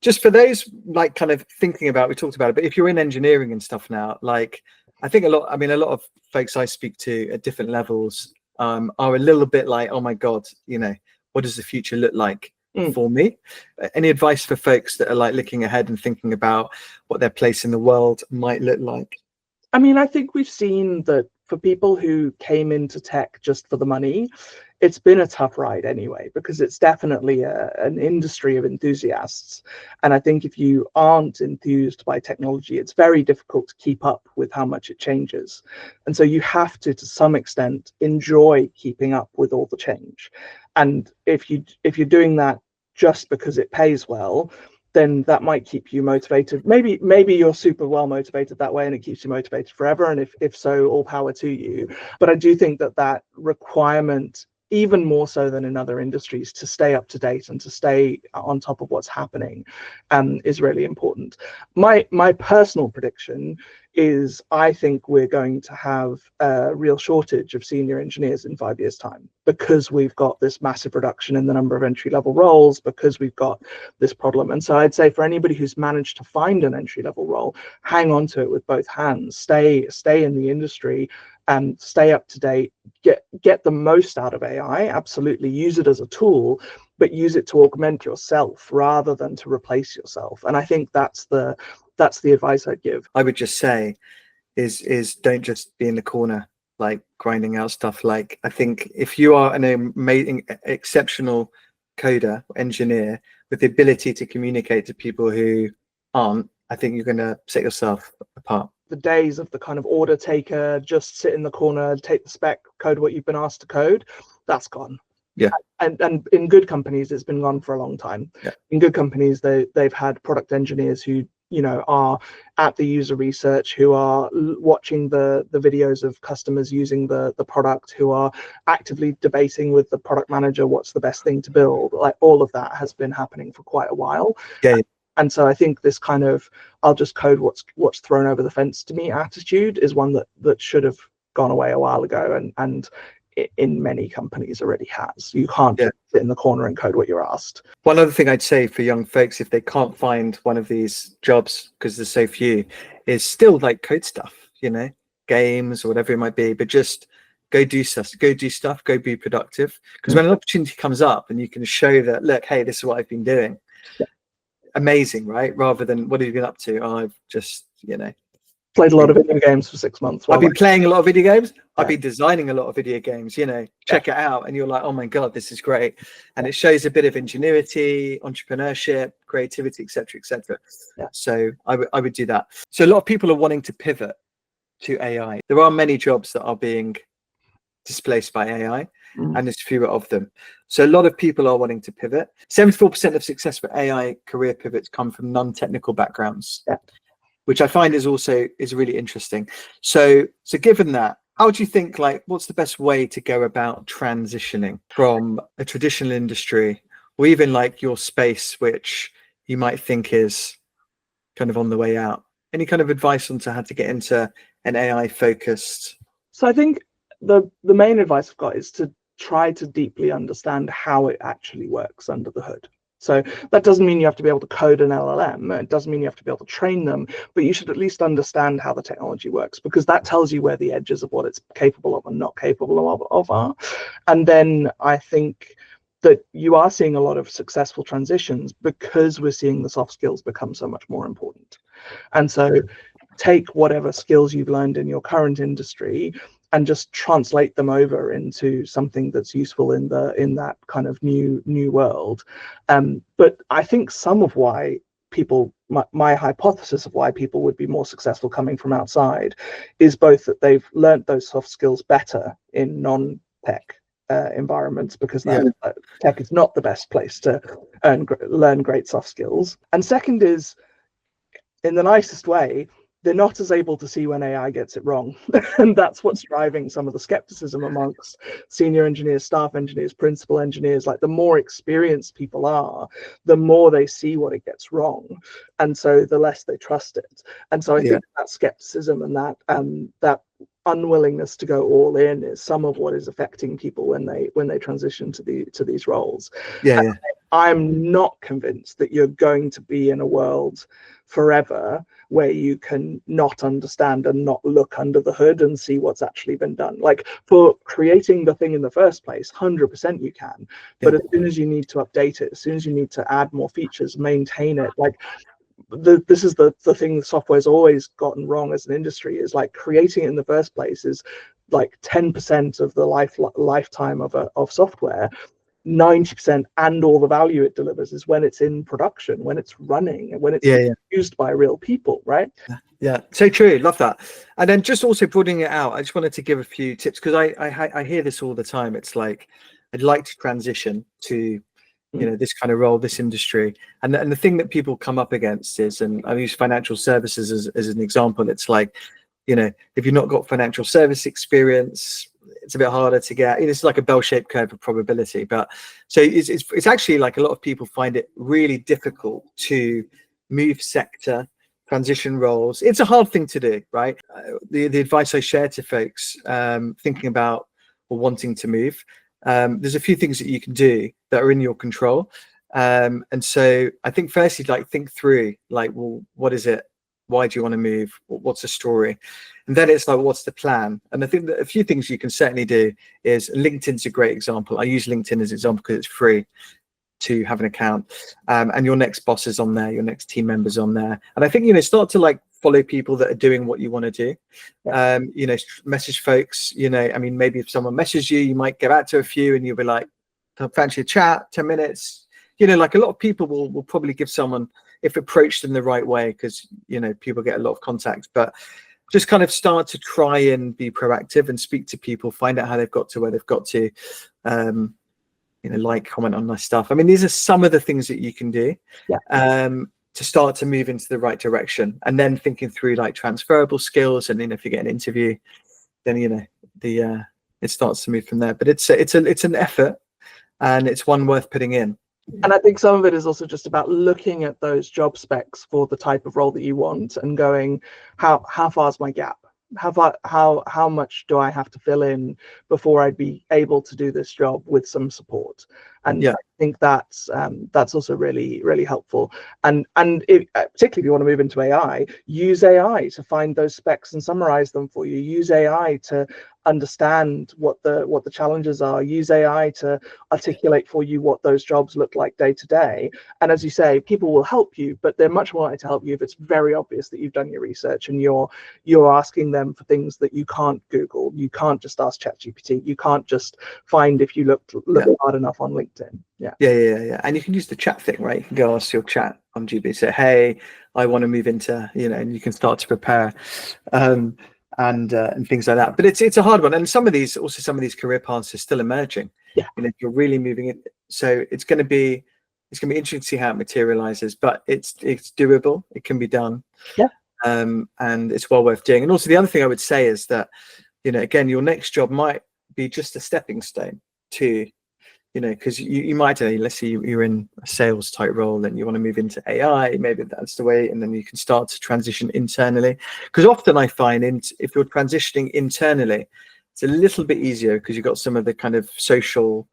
just for those like kind of thinking about, we talked about it, but if you're in engineering and stuff now, like I think a lot of folks I speak to at different levels are a little bit like, oh my God, what does the future look like for me? Any advice for folks that are like looking ahead and thinking about what their place in the world might look like? I mean, I think we've seen that for people who came into tech just for the money, it's been a tough ride anyway, because it's definitely an industry of enthusiasts. And I think if you aren't enthused by technology, it's very difficult to keep up with how much it changes. And so you have to some extent, enjoy keeping up with all the change. And if you're doing that just because it pays well, then that might keep you motivated. Maybe you're super well motivated that way and it keeps you motivated forever. And if so, all power to you. But I do think that requirement, even more so than in other industries, to stay up to date and to stay on top of what's happening is really important. My personal prediction is I think we're going to have a real shortage of senior engineers in 5 years' time, because we've got this massive reduction in the number of entry-level roles, because we've got this problem. And so I'd say for anybody who's managed to find an entry-level role, hang on to it with both hands, stay in the industry and stay up to date, get the most out of AI, absolutely use it as a tool, but use it to augment yourself rather than to replace yourself. And I think that's the advice I'd give. I would just say is don't just be in the corner like grinding out stuff. Like I think if you are an amazing, exceptional coder, engineer with the ability to communicate to people who aren't, I think you're going to set yourself apart. The days of the kind of order taker, just sit in the corner, take the spec, code what you've been asked to code, that's gone. Yeah. And in good companies, it's been gone for a long time. Yeah. In good companies, they've had product engineers who are at the user research, who are watching the videos of customers using the product, who are actively debating with the product manager what's the best thing to build. Like all of that has been happening for quite a while. Yeah. And so I think this kind of I'll just code what's thrown over the fence to me attitude is one that should have gone away a while ago, and in many companies already has. You can't just sit in the corner and code what you're asked. One other thing I'd say for young folks, if they can't find one of these jobs because there's so few, is still like code stuff, games or whatever it might be, but just go do stuff, go be productive. Because when an opportunity comes up and you can show that, look, hey, this is what I've been doing. Amazing, right? Rather than what have you been up to? Oh, I've just, played a lot of video games for 6 months. I've been playing a lot of video games. I've been designing a lot of video games, check it out. And you're like, oh my God, this is great. And it shows a bit of ingenuity, entrepreneurship, creativity, et cetera, et cetera. Yeah. So I would do that. So a lot of people are wanting to pivot to AI. There are many jobs that are being displaced by AI, and there's fewer of them. So a lot of people are wanting to pivot. 74% of successful AI career pivots come from non-technical backgrounds. Yeah. Which I find is really interesting. So given that, how do you think, what's the best way to go about transitioning from a traditional industry, or even like your space, which you might think is kind of on the way out? Any kind of advice on how to get into an AI focused? So I think the main advice I've got is to try to deeply understand how it actually works under the hood. So that doesn't mean you have to be able to code an LLM. It doesn't mean you have to be able to train them, but you should at least understand how the technology works, because that tells you where the edges of what it's capable of and not capable of are. And then I think that you are seeing a lot of successful transitions because we're seeing the soft skills become so much more important. And so take whatever skills you've learned in your current industry and just translate them over into something that's useful in that kind of new world. But I think some of why people, my hypothesis of why people would be more successful coming from outside is both that they've learned those soft skills better in non-tech environments, because tech is not the best place to learn great soft skills. And second is, in the nicest way, they're not as able to see when AI gets it wrong. And that's what's driving some of the skepticism amongst senior engineers, staff engineers, principal engineers. Like, the more experienced people are, the more they see what it gets wrong. And so the less they trust it. And so I think that skepticism and that unwillingness to go all in is some of what is affecting people when they transition to these roles. Yeah, And yeah, I'm not convinced that you're going to be in a world forever where you can not understand and not look under the hood and see what's actually been done. Like, for creating the thing in the first place, 100% you can, but yeah, as soon as you need to update it, as soon as you need to add more features, maintain it, like, this is the thing software's always gotten wrong as an industry, is like creating it in the first place is like 10% of the lifetime of software. 90% and all the value it delivers is when it's in production, when it's running, and when it's yeah, yeah. used by real people, right? Yeah, so true. Love that. And then just also broadening it out, I just wanted to give a few tips, because I hear this all the time. It's like, I'd like to transition to, this kind of role, this industry. And the thing that people come up against is, and I use financial services as an example. It's like, if you've not got financial service experience, it's a bit harder to get. It's like a bell-shaped curve of probability. But so it's actually like a lot of people find it really difficult to move sector, transition roles. It's a hard thing to do, right? The advice I share to folks thinking about or wanting to move, there's a few things that you can do that are in your control. And so I think firstly, like, think through, like, well, what is it? Why do you want to move? What's the story? And then it's like, what's the plan? And I think that a few things you can certainly do is, LinkedIn's a great example. I use LinkedIn as an example because it's free to have an account, and your next boss is on there, your next team members on there. And I think, start to like follow people that are doing what you want to do. Message folks, I mean, maybe if someone messages you, you might get out to a few and you'll be like, fancy a chat, 10 minutes. Like a lot of people will probably give someone, if approached in the right way, because people get a lot of contacts, but just kind of start to try and be proactive and speak to people, find out how they've got to where they've got to. Like, comment on my stuff. I mean, these are some of the things that you can do to start to move into the right direction. And then thinking through like transferable skills, and if you get an interview, then it starts to move from there. But it's an effort, and it's one worth putting in. And I think some of it is also just about looking at those job specs for the type of role that you want and going, how far's my gap? How much do I have to fill in before I'd be able to do this job with some support? And I think that's also really, really helpful. And particularly if you want to move into AI, use AI to find those specs and summarize them for you. Use AI to understand what the challenges are. Use AI to articulate for you what those jobs look like day to day. And as you say, people will help you, but they're much more likely to help you if it's very obvious that you've done your research and you're asking them for things that you can't Google. You can't just ask ChatGPT. You can't just find if you look hard enough on LinkedIn. Yeah. And you can use the chat thing, right? You can go ask your chat on GB, say, hey, I want to move into, and you can start to prepare. And things like that. But it's a hard one, and some of these career paths are still emerging. If you're really moving it, so it's going to be interesting to see how it materializes, but it's doable. It can be done. And it's well worth doing. And also the other thing I would say is that, again, your next job might be just a stepping stone to, because you might, let's say you're in a sales type role and you want to move into AI, maybe that's the way, and then you can start to transition internally. Because often I find if you're transitioning internally, it's a little bit easier because you've got some of the kind of social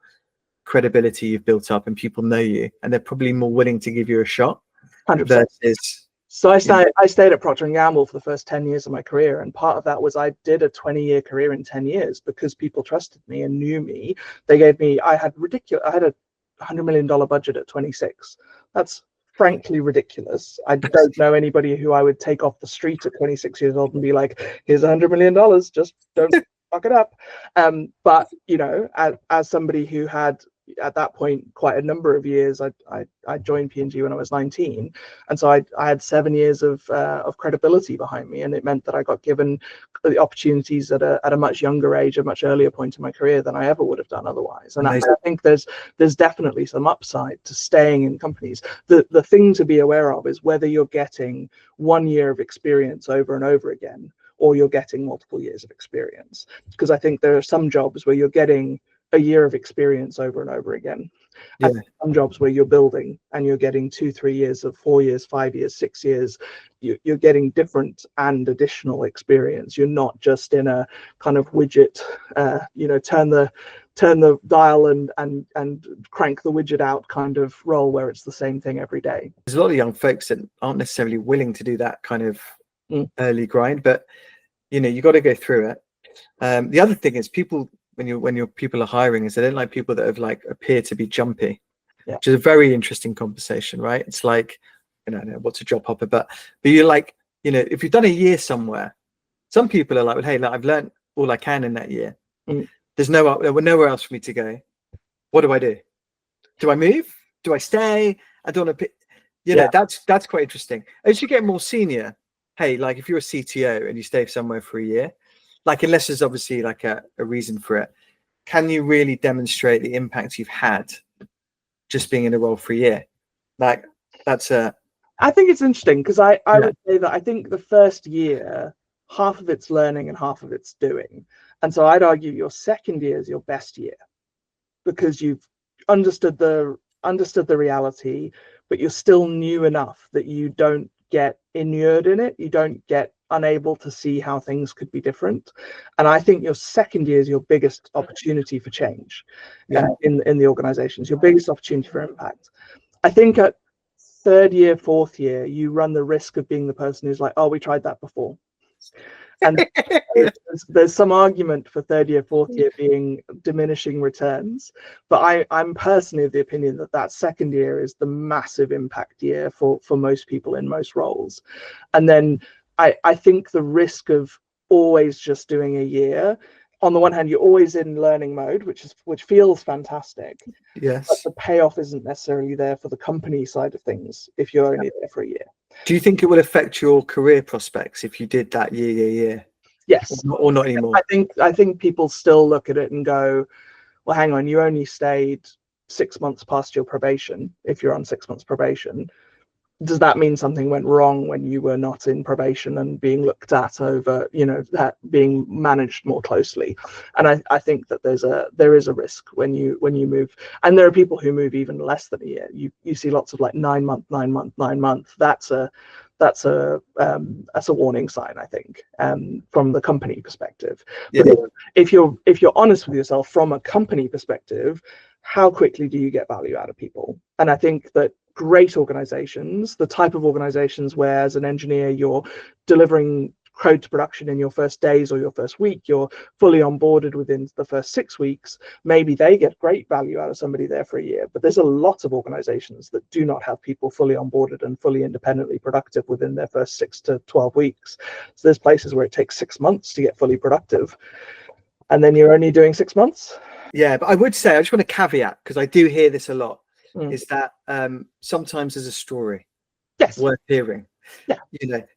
credibility you've built up and people know you, and they're probably more willing to give you a shot. 100%. Versus, so I stayed at Procter & Gamble for the first 10 years of my career, and part of that was I did a 20-year career in 10 years because people trusted me and knew me. They gave me, I had a $100 million budget at 26. That's frankly ridiculous. I don't know anybody who I would take off the street at 26 years old and be like, here's $100 million, just don't fuck it up. But as somebody who had at that point quite a number of years, I joined P&G when I was 19, and so I had 7 years of credibility behind me, and it meant that I got given the opportunities at a much younger age, a much earlier point in my career than I ever would have done otherwise. And I think there's definitely some upside to staying in companies. The thing to be aware of is whether you're getting 1 year of experience over and over again, or you're getting multiple years of experience. Because I think there are some jobs where you're getting a year of experience over and over again. Yeah. And some jobs where you're building and you're getting 2-3 years of 4 years, 5 years, 6 years, you're getting different and additional experience. You're not just in a kind of widget, turn the dial and crank the widget out kind of role where it's the same thing every day. There's a lot of young folks that aren't necessarily willing to do that kind of early grind, but you got to go through it. The other thing is people, when your people are hiring, is they don't like people that have appear to be jumpy, which is a very interesting conversation, right? It's like, what's a job hopper, but you're like, if you've done a year somewhere, some people are like, well, hey, look, I've learned all I can in that year. There were nowhere else for me to go. What do I do? Do I move? Do I stay? I don't want to, that's quite interesting. As you get more senior, hey, like if you're a CTO and you stay somewhere for a year, unless there's obviously a reason for it, can you really demonstrate the impact you've had just being in a role for a year? I think it's interesting because I would say that I think the first year, half of it's learning and half of it's doing. And so I'd argue your second year is your best year because you've understood the reality, but you're still new enough that you don't get inured in it. You don't get unable to see how things could be different. And I think your second year is your biggest opportunity for change in the organizations, your biggest opportunity for impact. I think at third year, fourth year, you run the risk of being the person who's like, oh, we tried that before. And there's some argument for third year, fourth year being diminishing returns. But I'm personally of the opinion that second year is the massive impact year for most people in most roles. And then I think the risk of always just doing a year, on the one hand, you're always in learning mode, which feels fantastic. Yes. But the payoff isn't necessarily there for the company side of things if you're only there for a year. Do you think it would affect your career prospects if you did that year? Yes. Or not anymore? I think people still look at it and go, well, hang on, you only stayed 6 months past your probation. If you're on 6 months probation, does that mean something went wrong when you were not in probation and being looked at over, that being managed more closely? And I think that there is a risk when you move, and there are people who move even less than a year. You see lots of 9 month. That's a warning sign, I think, from the company perspective. Yeah. But if you're honest with yourself from a company perspective, how quickly do you get value out of people? And I think that great organizations, the type of organizations where as an engineer you're delivering code to production in your first days or your first week, you're fully onboarded within the first 6 weeks, maybe they get great value out of somebody there for a year. But there's a lot of organizations that do not have people fully onboarded and fully independently productive within their first 6 to 12 weeks. So there's places where it takes 6 months to get fully productive, and then you're only doing 6 months. Yeah, but I would say, I just want to caveat, because I do hear this a lot, is that sometimes there's a story worth hearing. Yeah.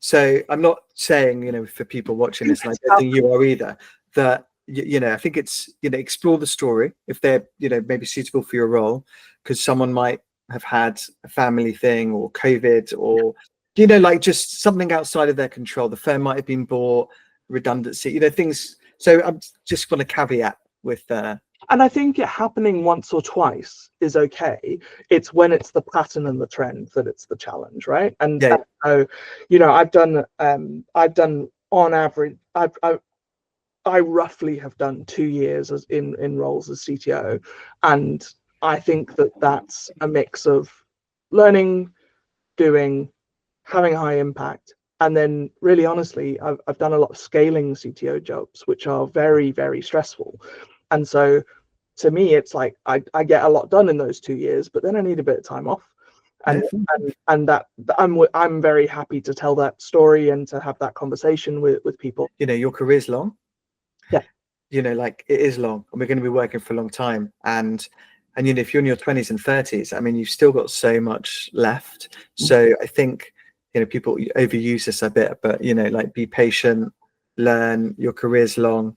So I'm not saying, for people watching this, and I don't think you are either, that, I think it's, explore the story if they're, maybe suitable for your role, because someone might have had a family thing or COVID or, just something outside of their control. The firm might have been bought, redundancy, things. So I'm just going to caveat with and I think it happening once or twice is okay. It's when it's the pattern and the trend that it's the challenge, right? And so, I've done on average, I roughly have done 2 years in roles as CTO, and I think that that's a mix of learning, doing, having a high impact. And then really honestly, I've done a lot of scaling CTO jobs, which are very, very stressful. And so to me, it's like I get a lot done in those 2 years, but then I need a bit of time off. And that I'm very happy to tell that story and to have that conversation with people. Your career's long. Yeah. It is long, and we're going to be working for a long time. And if you're in your 20s and 30s, I mean, you've still got so much left. So I think, people overuse this a bit, but, be patient, learn, your career's long.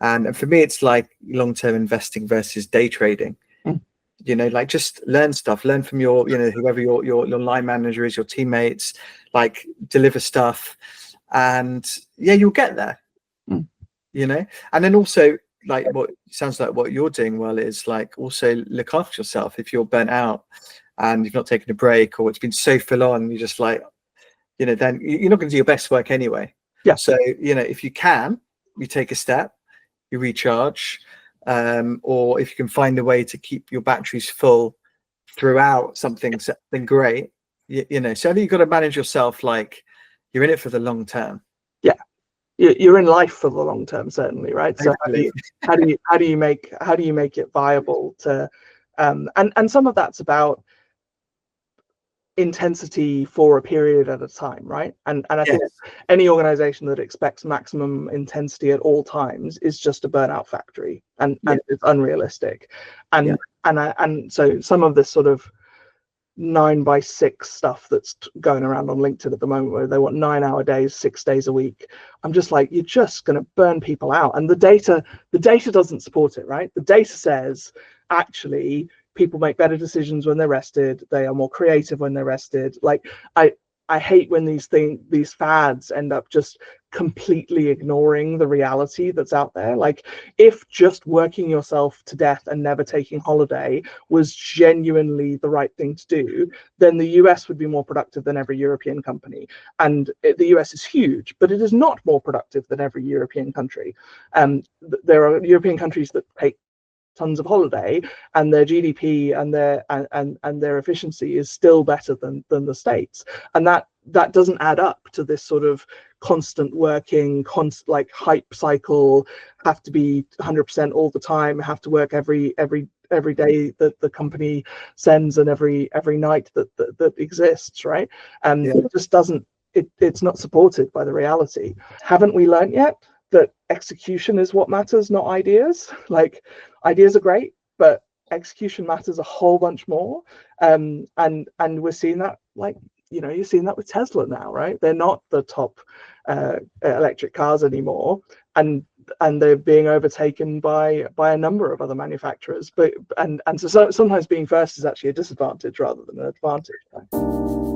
And for me, it's like long-term investing versus day trading. Just learn stuff, learn from your, whoever your line manager is, your teammates, deliver stuff, and you'll get there. And then also like what sounds like what you're doing well is like also look after yourself. If you're burnt out and you've not taken a break, or it's been so full on, you're just like, then you're not going to do your best work anyway. Yeah. So, if you can, you take a step, you recharge, or if you can find a way to keep your batteries full throughout something great, so you've got to manage yourself like you're in it for the long term. Yeah. You're in life for the long term, certainly, right? So how do you make it viable to, and some of that's about intensity for a period at a time, right? And I think any organization that expects maximum intensity at all times is just a burnout factory, and it's unrealistic. And so some of this sort of 9x6 stuff that's going around on LinkedIn at the moment, where they want 9-hour days, 6 days a week, I'm just like, you're just going to burn people out. And the data doesn't support it, right? The data says actually people make better decisions when they're rested. They are more creative when they're rested. Like I hate when these fads end up just completely ignoring the reality that's out there. Like, if just working yourself to death and never taking holiday was genuinely the right thing to do, then the US would be more productive than every European company. And the US is huge, but it is not more productive than every European country. There are European countries that take tons of holiday, and their GDP and their efficiency is still better than the States, and that doesn't add up to this sort of constant working, like hype cycle, have to be 100% all the time, have to work every day that the company sends, and every night that exists, right? It just doesn't. It's not supported by the reality. Haven't we learned yet that execution is what matters, not ideas? Like, ideas are great, but execution matters a whole bunch more. And we're seeing that, like, you're seeing that with Tesla now, right? They're not the top electric cars anymore, and they're being overtaken by a number of other manufacturers. So sometimes being first is actually a disadvantage rather than an advantage, right?